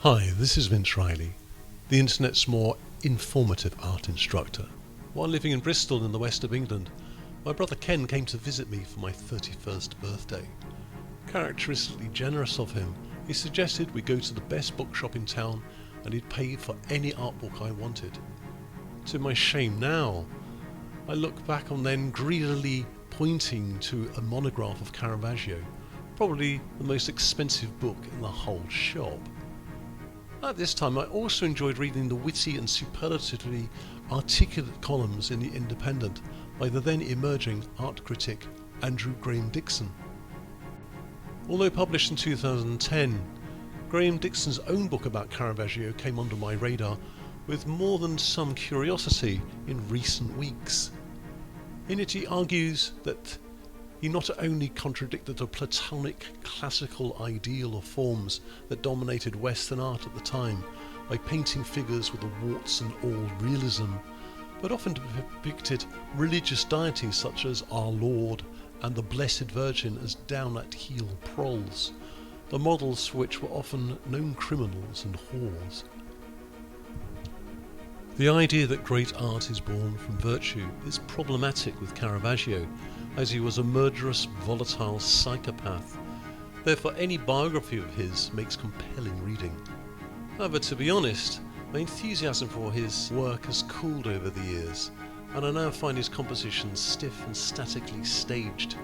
Hi, this is Vince Reilly, the internet's more informative art instructor. While living in Bristol in the west of England, my brother Ken came to visit me for my 31st birthday. Characteristically generous of him, he suggested we go to the best bookshop in town and he'd pay for any art book I wanted. To my shame now, I look back on then greedily pointing to a monograph of Caravaggio, probably the most expensive book in the whole shop. At this time I also enjoyed reading the witty and superlatively articulate columns in The Independent by the then emerging art critic Andrew Graham-Dixon. Although published in 2010, Graham-Dixon's own book about Caravaggio came under my radar with more than some curiosity in recent weeks. In it he argues that he not only contradicted the Platonic Classical ideal of forms that dominated Western art at the time by painting figures with a warts and all realism, but often depicted religious deities such as our Lord and the Blessed Virgin as down-at-heel prols, the models for which were often known criminals and whores. The idea that great art is born from virtue is problematic with Caravaggio, as he was a murderous, volatile psychopath. Therefore any biography of his makes compelling reading. However, to be honest, my enthusiasm for his work has cooled over the years, and I now find his compositions stiff and statically staged,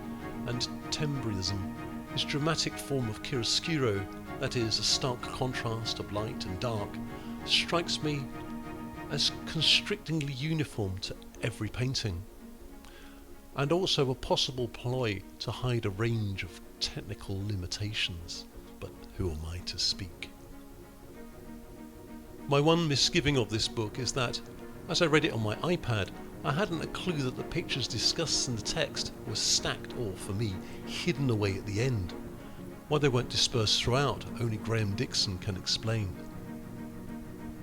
and tembrism, his dramatic form of chiaroscuro, that is, a stark contrast of light and dark, strikes me as constrictingly uniform to every painting, and also a possible ploy to hide a range of technical limitations, but who am I to speak? My one misgiving of this book is that, as I read it on my iPad, I hadn't a clue that the pictures discussed in the text were stacked or, for me, hidden away at the end. Why they weren't dispersed throughout, only Graham-Dixon can explain.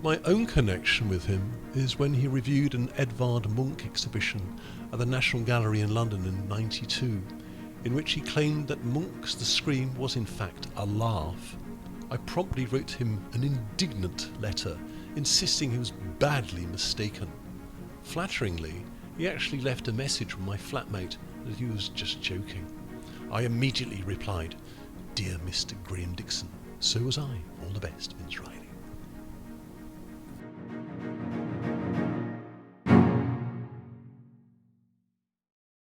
My own connection with him is when he reviewed an Edvard Munch exhibition at the National Gallery in London in '92, in which he claimed that Munch's The Scream was in fact a laugh. I promptly wrote him an indignant letter, insisting he was badly mistaken. Flatteringly, he actually left a message from my flatmate that he was just joking. I immediately replied, "Dear Mr. Graham-Dixon, so was I. All the best, Vince Reilly."